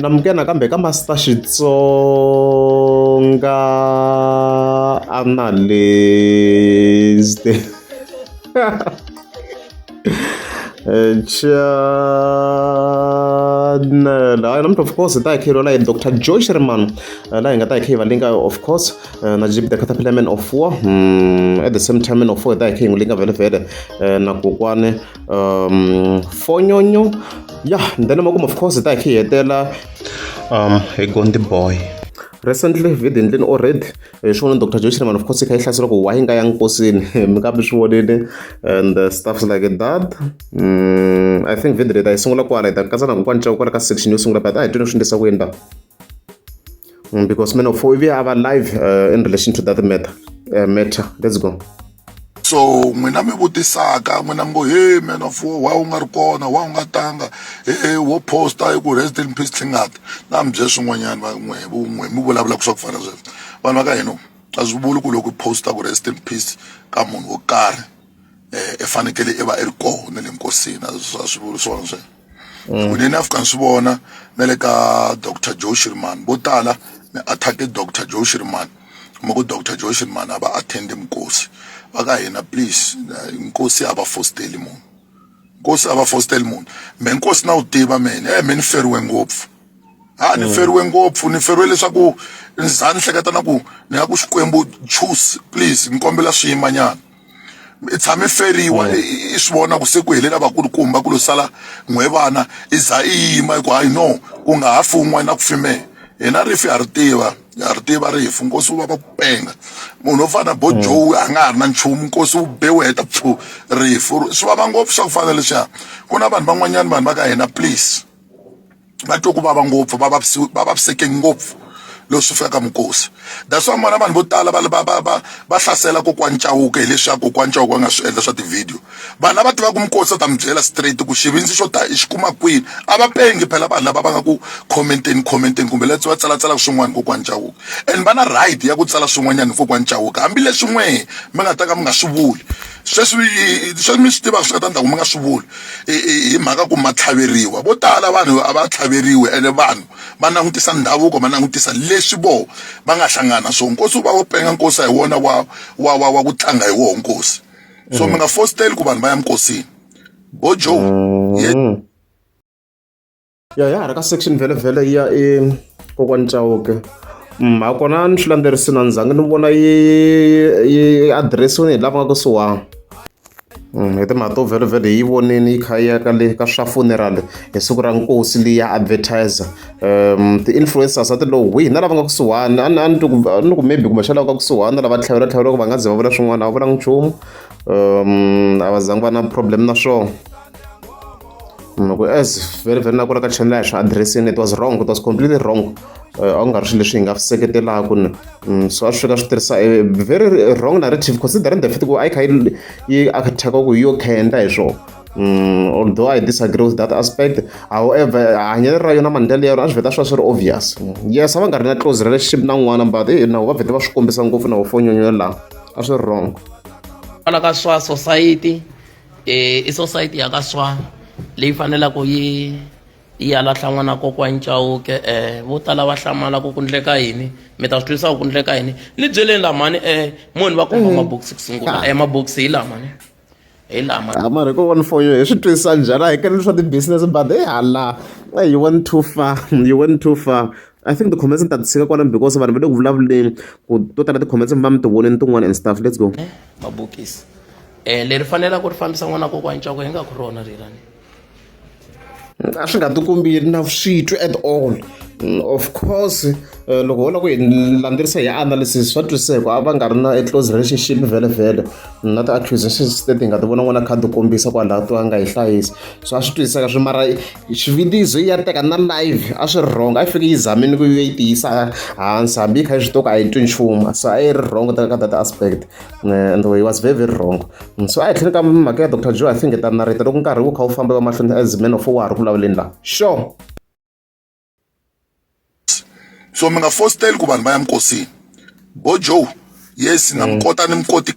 Namukela nakambe ka Master Xitsonga analyst. Channel. Of course, ta khelo la Dr. Joy Sherman. La nga ta kheva linka of course na jib the caterpillar of war. At the same time of war ta khengu linka vele vele na kokwane Fonyonyo. Yeah, then of course ta khiyetela a Gondi boy. Recently vidindlini already showing Dr. Joy Sherman of course ikhayihlaselwa ku why nga yang nkosini mikabe swonile and stuff like that. I think video ta isungula kwala ta kazana ku kwantsha kwala ka section yo sungula but I don't know shindisa kwenda because men of we have a live in relation to that matter. Let's go. So mwina mi vutisaka mwina mi go hey man of war wa u nga ri kona wa u nga tanga wo posta ku rest in peace tlingati na mi bye swin'wanyana va n'we mi vulavula ku swa ku fana sweswo vanhu va ka hina a swi vuli ku loko u posta ku rest in peace ka munhu wo karhi i fanekele i va i ri kona na le nkosini a swi vuli swona sweswo kunene a fika ni swi vona na le ka Dr. Joy Sherman vo tala mi attack Dr. Joy Sherman mo ku Dr. Joy Sherman a va attend mkosi vaka hina please inkosi aba fosteli munhu inkosi aba fosteli munhu me inkosi na u tiva mene me ni feriwe ngopfu ni feriwe ngopfu ni feriwe leswaku nzani hleketa na ku ni ya ku Xikwembu choose please ngikombela swiyimanyana i tshame feriwa i swi vona ku se ku helela vakulukumba ku lo sala n'we vana i za i yima ku hayi no ku nga hafi un'wana na ku fime hina rifi ha ri tiva rifu nkosi wu va ku penga munhu wo fana bo Joe a nga ha ri na nchumu nkosi wu bewe heta pfu rifu swi vava ngopfu swa ku fana leswiya ku na vanhu van'wanyana vanhu va ka hina please va twe ku vava ngopfu va vaviseke ngopfu loko swi fika ka minkosi that's why mara vanhu vo tala va hlasela kokwani Chauke hi leswaku kokwani Chauke va nga swi endla swa ti-video vanhu lava tivaka minkosi a ta mi byela straight ku xivindzi xo ta i xi kuma kwini a va pengi phela vanhu lava va nga ku commenteni kumbe let's va tsalatsala swin'wana kokwani Chauke and va na right ya ku tsala swin'wanyana kokwani Chauke hambileswi n'we mi nga ta ka mi nga swi vuli sweswi mi swi tivaka swi nga ta ndla ku mi nga swi vuli hi mhaka ku ma tlhaveriwa vo tala vanhu a va tlhaveriwe ene vanhu va langutisa ndhavuko va langutisa leswi vo va nga hlangana so nkosi wu va wo penga nkosi hi wona wa ku tlanga hi woho nkosi so mi nga fosteli ku vanhu va ya minkosini bo Joe ya ri ka section vele ya kokwani Chauke ha kona ni swi landzerisini a ni zangi ni vona yi adiresiwini hi lava nga kusuhana hi timhaka to vhele hi yi voneni yi kha yi ya ka le ka swa funeral hi siku ra nkosi leyi ya advertiser ti-influencers a ti lo wihi na lava nga kusuhani a ni ku maybe kumbexana lava ka kusuhani na lava tlhaveriwaka va nga ze va vula swin'wana a va vulangi nchumu a va zangi va na problem na swona as vhele na ku ri ka channel ya swi adiressini it was wrong, it was completely wrong a ku nga ri swilo leswi hi nga swi seketelaka so a swi fika swi tirhisa very wrong narrative considering the fact ku a yi kha yi attack-a ku yo khenda hi swona although I disagree with that aspect however hanyelo ra yona mandlelo ya rona a swi vheta swi va swi ri obvious yes a va nga ri na close relationship na n'wana but nawu va vheta va swi kombisa ngopfu na Fonyonyo laha a swi ri wrong ala ka swa society i society ya ka swa leyi fanelaka yi lahla n'wana kokwani Chauke vo tala va hlamala ku endleka yini mi ta swi twisisa ku endleka yini ni byeleni la mani munhu va komba maboksi ku sungula maboksi hi la mani hi la mani mara ko one for you hi swi twisisa njhani a hi kele swa ti-business but hala you went too far I think the comments ta tshika kwalani because vanhu va le ku vulavuleni ku to tala ti-comments mi va mi ti voneni tin'wana and stuff. Let's go. Mabokisi leri fanela ku ri fambisa n'wana kokwani Chauke hi nga ku rona rirani a swi nga ti kombi ri na switwi at all of course loko ho la ku hi landzelerisa hi analysis swa twiseka a va nga ri na a close relationship vhele na ti-accusations leti hi nga ti vona n'wana kha ti kombisa kwalaho to a nga hi hlayisi so a swi twiseka swi mara xivitiso yi ya teka na live a swi ri wrong a yi fike yi zamini ku yi tiyisa hansi hambi yi kha yi swi to ka a yi twi nchumu so a yi ri wrong ka that aspect and he was very wrong so a hi tlheli ka mhaka ya Dr. Joe I think hi ta narrata loko nkarhi wu kha wu famba mahlweni as man of war ha ri ku vulavuleni laha sure. So mi nga fosteli ku vanhu va ya minkosini bo Joe yes na mkota ni mkoti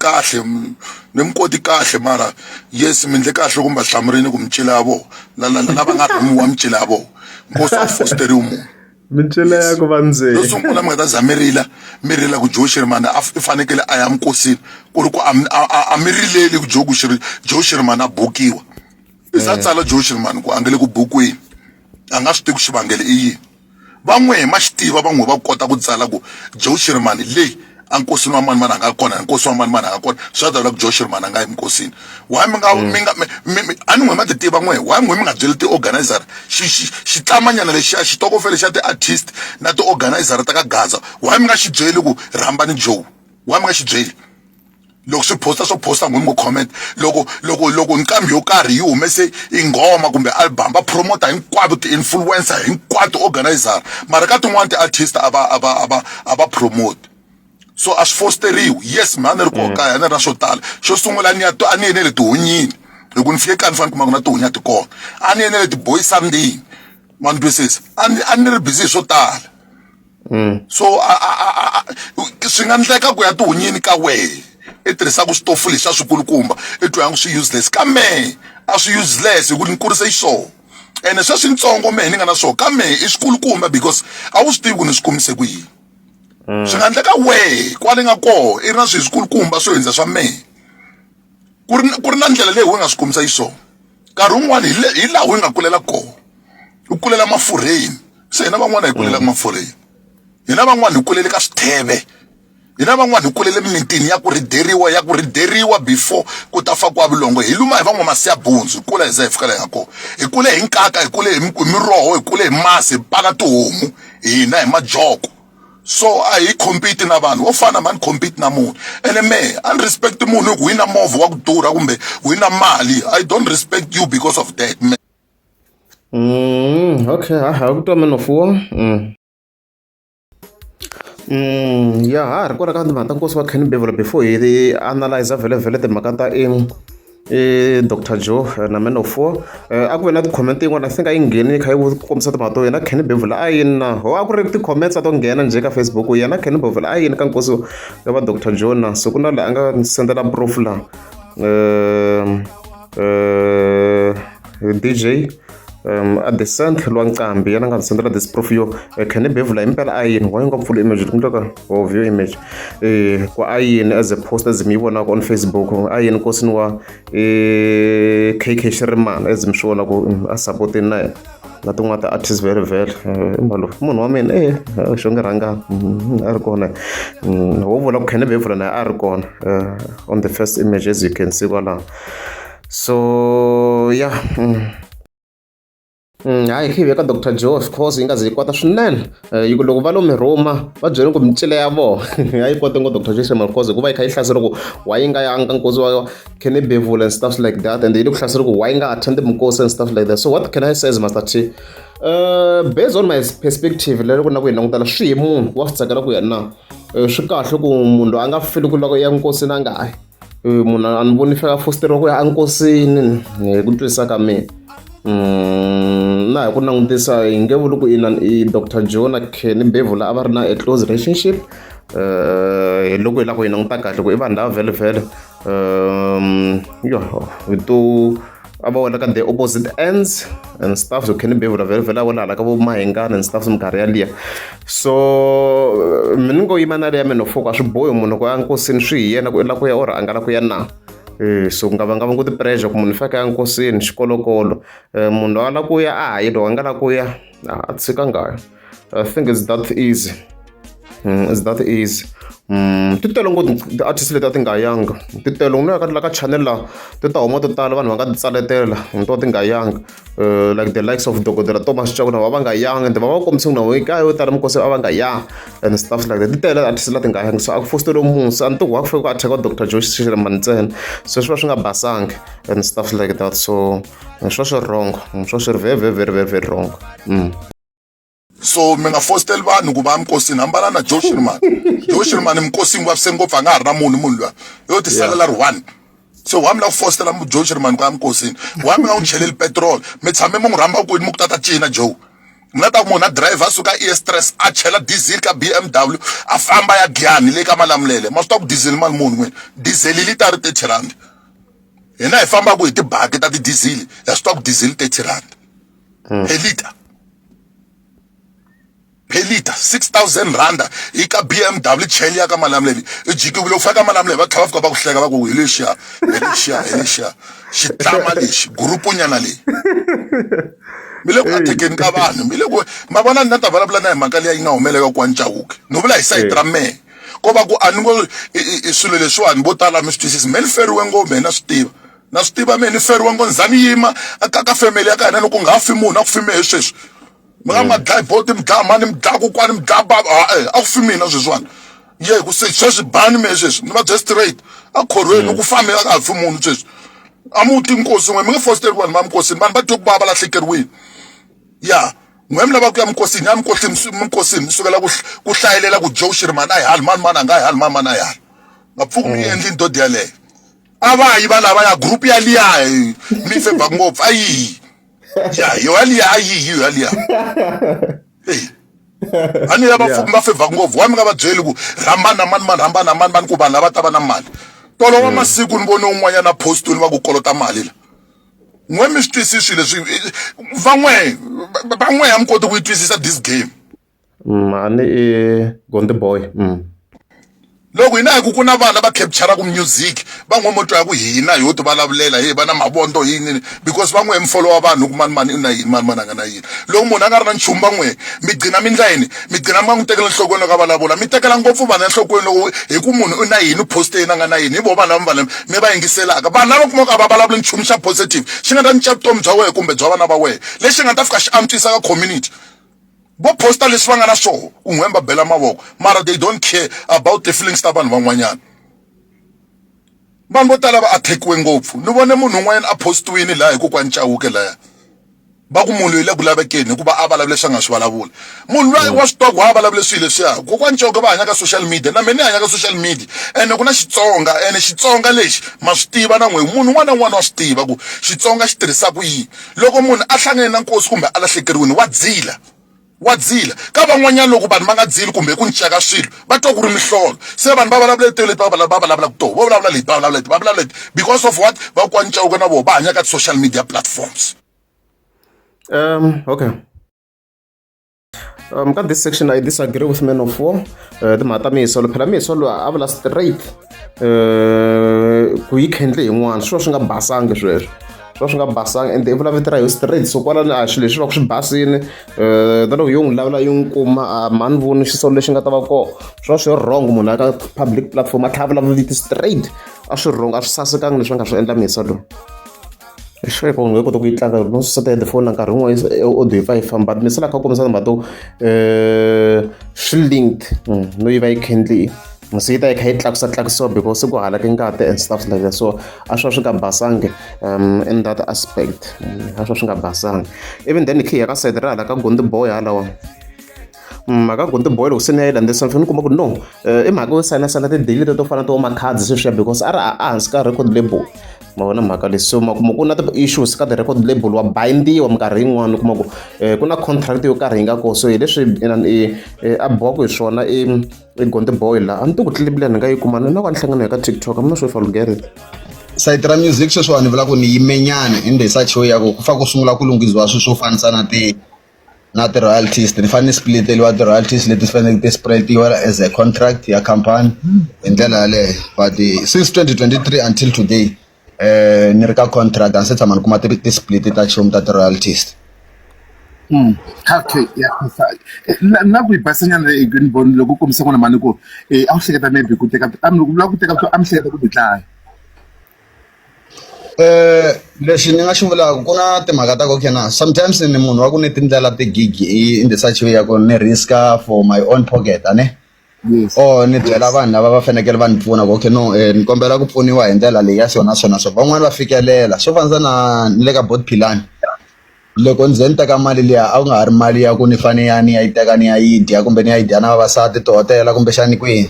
kahle mara yes mindle kahle kumba hlamurini kumtshela yabo laba ngarimiwa mtshela yabo nkosi wa fosteri umuntu mincela yako vanze lo sungula mi nga ta za mirila ku Joe Sherman i fanekele a ya nkosini ku ri ku a mi rileli ku Joe Sherman a bukiwa i za tsala Joe Sherman ku angele ku bukweni a nga swi tivi ku xivangele i yini van'we ma xi tiva van'we va kota ku tsala ku Joe Sherman leyi a nkosini wa mani mani a nga kona nkosi wa mani mani a nga kona swi ta vula ku Joe Sherman a nga yi nkosini why mi nga a ni n'we ma ti tiva n'we why n'we mi nga byeli ti-organizer xitlamanyana lexiya xitokofele xa ti-artist na ti-organizer ta ka Gaza why mi nga xi byeli ku rhambani Joe why mi nga xi byeli loko swi posta n'we mi ngo comment loko nqambi yo karhi yi humese inghoma kumbe album va promota hinkwavo ti-influencer hinkwato organizer mara ka tin'wani ti-artist a va promote so as fosteriwi yes mani ri koho kaya a ni ri na swo tala xo sungula a ni yenele tihonyini hi ku ni fike kani fane kuma ku na tihonya ti kona a ni yenele tiboy sandini mani twisisa a ni ri busy hi swo tala so swi nga ndleka ku ya tihonyini ka wehe i tirhisaka switofu leswi a swikulukumba i twangi swi useless ka mehe a swi useless hi ku ni kurise xiswona ene sweswi ntsongo mehe ni nga na swona ka mehe i swikulukumba because a wu swi tivi ku ni swi kumise ku yini swi nga ndleka wehe kwale nga koho i ri na swilo swikulukumba swo hundza swa mehe ku ri na ndlela leyi wi nga swi kumisa xiswona nkarhi wun'wani hi laha wi nga kulela koho u kulela mafurheni se hina van'wana hi kulela mafurheni hina van'wana hi kulele ka switheve hina van'wana hi kulele mimitini ya ku rideriwa before ku ta fakiwa vulongo hi luma hi van'wamasiya-bundzu hi kula hi za hi fika laha hi nga kona hi kule hi nkaka hi kule hi miroho hi kule hi masi hi paka tihomu hina hi majoko so a hi compete na vanhu wo fana mani compete na munhu ene mehe a ni respect munhu hi ku hi na movha wa ku durha kumbe hi na mali I don't respect you because of that man. Okay ha ku twa manofuwa ya ha ri kona ka timhaka ta nkosi wa Kenny Beverly before hi analyze vhele timhaka ta Dr. Joe na Man of War a ku ve na ti-comment yin'wana I think a yi ngheni kha yi kombisa timhaka to yena Kenny Beverly a yini na ho a ku ri ti-comments a to nghena njhe ka Facebook yena Kenny Beverly a yini ka nkosi ya va Dr. Joe na so ku na laha a nga sendela proof laha DJ a Descent Lwanqambi yena nga sendela this proof yo Kenny Beverly impela a yini wa yi nga pfula image ku ndleka of view image ku a yini as a post as mi yi vonaka on Facebook a yini nkosini wa KK Shirimani as mi swi vona ku a support-ini na yena na tin'wana ti-artist vhele mbalo munhu wa mina xo nge rhanga a ri kona wo vula ku Kenny Beverly na a ri kona on the first image as you can see kwalaho so yeah hayi khi veka Dr. Joe of course yi nga ze yi kota swinene yi ku loko va lo mi rhuma va byeli ku micile ya vona a yi koti ngo Dr. Joe Sherman cause hikuva yi kha yi hlasela ku wa yi nga yanga nkosi wa Kenny Beverly and stuff like that and yi le ku hlasela ku wa yi nga attend minkosi and stuff like that so what can I say as Master T based on my perspective lero ku na ku hi langutela swi hi munhu wa swi tsakela ku ya na swi kahle ku munhu loyi a nga fili ku loko ya nkosini a nga munhu a ni voni fika fosteriwa ku ya enkosini hi ku twisisa ka mina na hi ku langutisa hi nge vuli ku i Dr. Joe na Kenny Beverly a va ri na a close relationship hi loko hi lava ku hi languta kahle ku i vanhu lava vhele hi to a va wela ka the opposite ends and stuff so Kenny Beverly vhele a wela hala ka vo mahengana and stuff minkarhi yaliya so mina ngo yima na leya mina foko a swi bohi munhu ku ya nkosini swi hi yena ku i lava ku ya or a nga lava ku ya na so ku nga va ku ti-pressure ku munhu faka ya nkosini xikolokolo munhu a lava ku ya a hayi loko a nga lava ku ya a tshika ngayo I think it's that easy ti tele ngopfu ti-artist leti a ti nga yanga ti tele ni ya ka la ka channel laha ti ta huma to tala vanhu va nga ti tsaletela ni to ti nga yanga like the likes of Dokodela Thomas Chauke na va nga yanga and va kombisa ku na we kaya yo tala minkosi a va nga yanga and stuff like that ti tele artist la ti nga yanga so a ku fostele munhu so a ni to wa ku fika ku attack Dr. Joe Sherman ntsena so swi va swi nga basangi and stuff like that so swi va swi ri wrong swi va swi ri very wrong so mi nga fosteli vanhu ku va emnkosini hambana na Joe Sherman Joe Sherman emnkosini vavise ngopfu a nga ha ri na munhu luya yo ti salela ri one so wa mi la ku fostela Joe Sherman ku ya emnkosini wa mi nga n'wi cheleli petrol mi tshame mi n'wi rhamba kwini mi ku tata cina Joe nga ta munhu a driver suka e-stress a chela diesel ka BMW a famba ya Giyani le ka Malamulele ma swi tiva ku diesel mali muni n'wini diesel litara 30 rand hina hi famba ku hi tibaki ta ti-diesel ya swi tiva ku diesel 30 rand per liter 6,000 randa hi ka BMW cheli ya ka Malamulele i jikile u faka Malamulele va tlhela va fika va ku hleka va ku hi lexiya xitlama lexi gurupu nyana leyi mile ku athekeni ka vanhu mile ku ma vona ni ta vulavula na hi mhaka leyi nga humelela kwa Nchawuke no vula hi side ra mehe ko va ku a ni ngo swilo leswiwani vo tala mi swi twisisi me ni feriwe ngombe na swi tiva me ni feriwe ngo ndzani yima ka family ya ka hina loko nga fi munhu a ku fime hi sweswi mi nga ma dlayi boti mi dlaya mani mi dlaya kokwani mi dlaya baba a ku fi mina sweswiwani ye ku se sweswi bani me sweswi ni va just straight a khorweni ku fambe a nga fi munhu sweswi a muti nkosi n'we mi nge fositeri vanhu va minkosini vanhu va twe ku va va lahlekeriwile ya n'we mi lava ku ya minkosini ya minkosini mi sukela ku hlayelela ku Joe Shirimani a hi hali mani a nga hi hali mani a hi hali nga pfuki mi endli ndodi yaleyo a va yi va lava ya group ya liya mi feva ngopfu a yihi ya yo aliya a yihi yo aliya a ni va feva ngopfu wa mi nga va byeli ku rhambana mani ku vanhu lava ta va na mali tolo wa masiku ni vone un'wanyana post ni va ku kolota mali la n'we mi swi twisisi leswi van'we ya mi koti ku yi twisisa this game mani i Gonde Boy loko hina hi ku na vana va capture ku music van'we mo twa ku hina hi yo ti vulavulela hi va na mavondo yini because van'we mi follow vanhu ku mani na yini mani anga na yini loko munhu a nga ri na nchumu van'we mi gcina mi ndla yini mi gcina mi nga n'wi tekela enhlokweni loko a vulavula mi tekela ngopfu vanhu enhlokweni loko hi ku munhu u na yini u poste yini a nga na yini hi vo vanhu lava mi va yingiselaka vanhu lava kumaka a va vulavuli nchumu xa positive xi nga ta ni cinca vutomi bya wena kumbe bya vana va wena lexi nga ta fika xi antswisa ka community vo posta leswi va nga na swoho u n'wemba bela mavoko mara they don't care about the feelings ta vanhu van'wanyana vanhu vo tala va athekiwe ngopfu ni vone munhu un'wanyana a postiwini laha hi kokwani Nchawuke laya va ku munhu hi le ku lavekeni hikuva a vulavule swi nga swi vulavula munhu loyi wa switoko a vulavule swilo leswiya kokwani Nchawuke va hanya ka social media na mina ni hanya ka social media ene ku na Xitsonga ene Xitsonga lexi ma swi tiva na n'we munhu un'wana na un'wana wa swi tiva ku Xitsonga xi tirhisa ku yini loko munhu a hlangane na nkosi kumbe a lahlekeriwini wa dzila ka van'wanyana loko vanhu va nga dzili kumbe ku nceka swilo va twa ku ri mihlolo se vanhu va vulavula leti leti va vulavula ku to va vulavula leti because of what va kwa Nchawuke na vona va hanya ka social media platforms okay ka this section I disagree with Man of War timhaka ta Miyisolo phela Miyisolo a vula straight ku yi khendle yin'wana swilo swi nga basangi sweswo swi nga basanga ende i vulavula hi straight so kwalani a xilo leswi va ku swi basini na loko yo n'wi lavula yo n'wi kuma a mani voni xisolo lexi nga ta va kona swi wrong munhu a ka public platform a tlhela vulavuliti straight a swi wrong a swi sasekanga leswi va nga swi endla Miyisolo sure ku n'wi kota ku yi tlanga no suseta headphone nkarhi wun'we audio yi va yi famba Miyisolo a kha kombisa timhaka to swi linked no yi va yi khendli se yi ta yi kha yi tlakusiwa because ku halake ngati and stuff like that so a swi nga basangi in that aspect a swi nga basangi even then khi ya ka side ra hala ka Gonde Boy halawa mhaka Gonde Boy loko se ni ya yi landzisa ni kuma ku no i mhaka yo sayina ti-deal to fana to makhadzi sweswiya because a ri hansi ka record label ma vona mhaka leswi so ma kuma ku na ti-issues ka ti-record label wa bindiwa minkarhi yin'wana u kuma ku ku na contract yo karhi yi nga kona so hi leswi a bohaka hi swona i Gonde Boy la a ni ti ku tlilibila ni nga yi kumana na wa ni hlangana ka TikTok I'm not sure if I'll get it site ra music sweswiwa ni vula ku ni yimenyana in the search ya ku fa ku sungula ku lunghisiwa swilo swo fanisa na ti-royalties ni fanele spliteliwa ti-royalties leti fanele ti spreadiwa as a contract ya company hi ndlela yaleyo but since 2023 until today ni ri ka contract a ni se tshama ni kuma ti-split ta chomu ta ti-royalties okay na ku yi basanyana Green Bond loko u kombisa n'wana mani ku a wu hleketa maybe ku teka loko u lava ku teka a mi hleketa ku ti dlaya lexi ni nga xi vulaka ku na timhaka ta okay na sometimes ni munhu wa ku ni tindlela ti-gig in the such way ya ku ni riska for my own pocket ane yes ni byela vanhu lava va fanekele va ni pfuna ku okay no ni kombela ku pfuniwa hi ndlela leyi ya swona so van'wani va fikelela swo fanisa na ni le ka Bot Philani loko ni ze ni teka mali liya a ku nga ha ri mali ya ku ni fane ya ni ya yi teka ni ya yi dya kumbe ni ya yi dya na vavasati tihotela kumbe xani kwini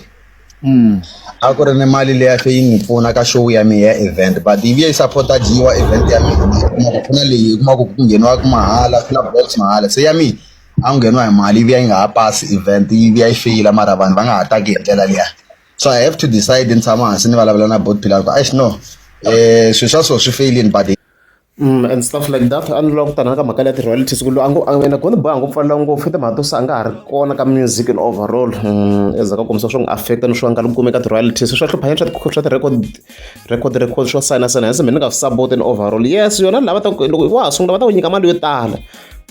a ku ri ni mali leya fe yi ni pfuna ka show ya mina ya event but yi vuye yi support-a jiwa event ya mina kuma ku pfuna leyi kuma ku ngheniwaka mahala club box mahala se ya mina a wu ngheniwa hi mali yi vuya yi nga ha pasi event yi vuya yi feyila mara vanhu va nga ha taki hi ndlela liya. So I have to decide ni tshama hansi ni vulavula na board pillar ku no swilo swa so swi feyilini but and stuff like that a ni lava ku tana ka mhaka leya ti-royalties ku ena ku ni boha ngopfu pfalela ngopfu i timhaka to se a nga ha ri kona ka music in overall eza ka komisa swo n'wi affecta ni swo nga ni kumeka ti-royalties swa hlupha swa ti-record swo sayinasayina hese mina ni nga swi support in overall. Yes yona lava ta loko wa ha sungula va ta ku nyika mali yo tala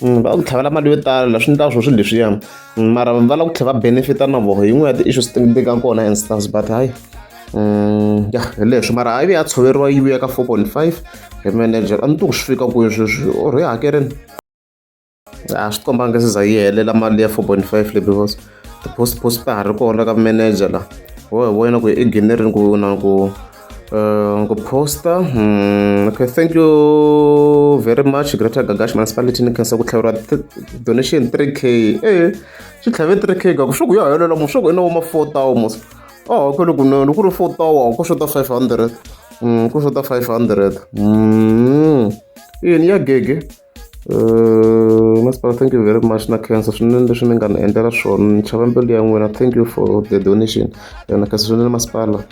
va ku tlhavela mali yo tala swi endla swilo leswiyani mara va lava ku tlhela va benefita na voho yin'we ya ti-issues ti ka kona and stuff but hayi ya hi leswi mara a yi vi ya tshoveriwa yi vuya ka 4.5 hi manager a ni ti ku swi fika kwihi sweswi or hi hakerini a swi kombanga se za yi helela mali ya 4.5 le because ti-post ta ha ri kona ka manager la wena ku i generini ku na ku poster okay thank you very much Greater Gagash Municipality ni khensa ku tlhaveriwa donation 3k swi tlhave 3k ga ku swi ku ya helela mo swi ku ina wo ma 4,000 mos ku loko ku ri 4,000 ku xota 500 ku xota 500 yini ya gege masipala thank you very much na khensa swinene leswi mi nga ni endlela swona ni chava mbilu ya n'wina thank you for the donation na khensa swinene masipala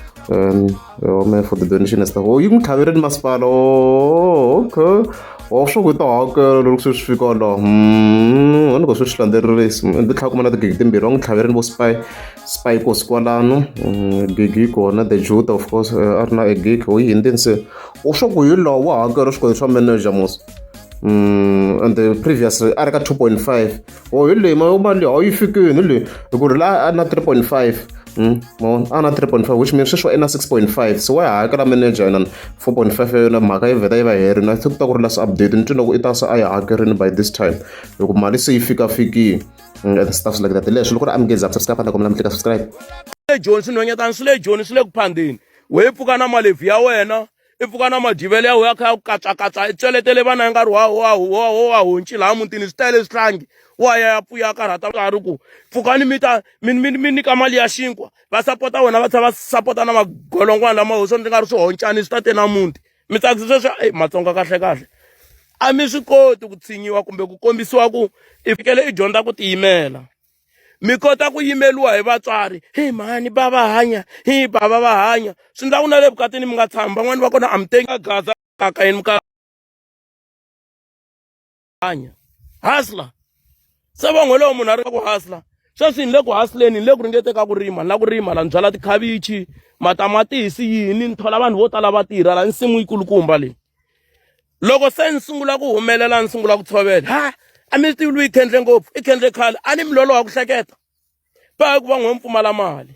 for the donation and stuff yi n'wi tlhaverini masipala okay swi ku ta hakela loko swi fika laha a ni ko swi landzelerisi ni tlhela kuma na tigigi timbirhi va n'wi tlhaverini vo spy kosi kwalano gigi kona the juta of course a ri na e gig yi hindzini se swa ku hi laha wa hakela swikweleti swa manager mos and the previous a ri ka 2.5 hi leyi mali a yi fikini leyi hi ku ri la a na 3.5 a na 3.5 which means sweswo i na 6.5 so wa hakela manager na 4.5 ya yona mhaka yi vheta yi va heri na ku ta ku ri lasi update ni twina ku i ta se a yi hakerini by this time loko mali se yi fikafikini and stuff like that leswi loko ri amgeza subscribe na komela mi tlika subscribe John swinhwanyatana swi le John swi le ku phandeni we pfuka na malevhi ya wena i pfuka na madivele ya ya kha ya ku katsakatsa i tseletele vana ya nkarhi wa honci laha mutini swi tele swihlangi wa ya puya karhata nkarhi ku pfukani mi nyika mali ya xinkwa va sapota wena va tlhela va sapota na magolongwana lama hoso ni nga ri swihoncani swi ta te na muti mi tsakisi sweswi matsonga kahle a mi swi koti ku tshinyiwa kumbe ku kombisiwa ku i fikele i dyondza ku tiyimela mi kota ku yimeliwa hi vatswari mhani bava hanya bava va hanya swi ndla ku na le vukatini mi nga tshami van'wani va kona a mi tengi gaza kaka yini mi ka hanya hasla se van'welewo munhu a ri ku hasla sweswi ni le ku hasleni ni le ku ringeteka ku rima ni la ku rima la ni byala tikhavichi matamatisi yini ni thola vanhu vo tala va tirha la nsimu yikulukumba leyi loko se ni sungula ku humelela ni sungula ku tshovela a mi tivi lwi khendle ngopfu i khendle khale a ni milolo wa ku hleketa pa ku va n'we pfumala mali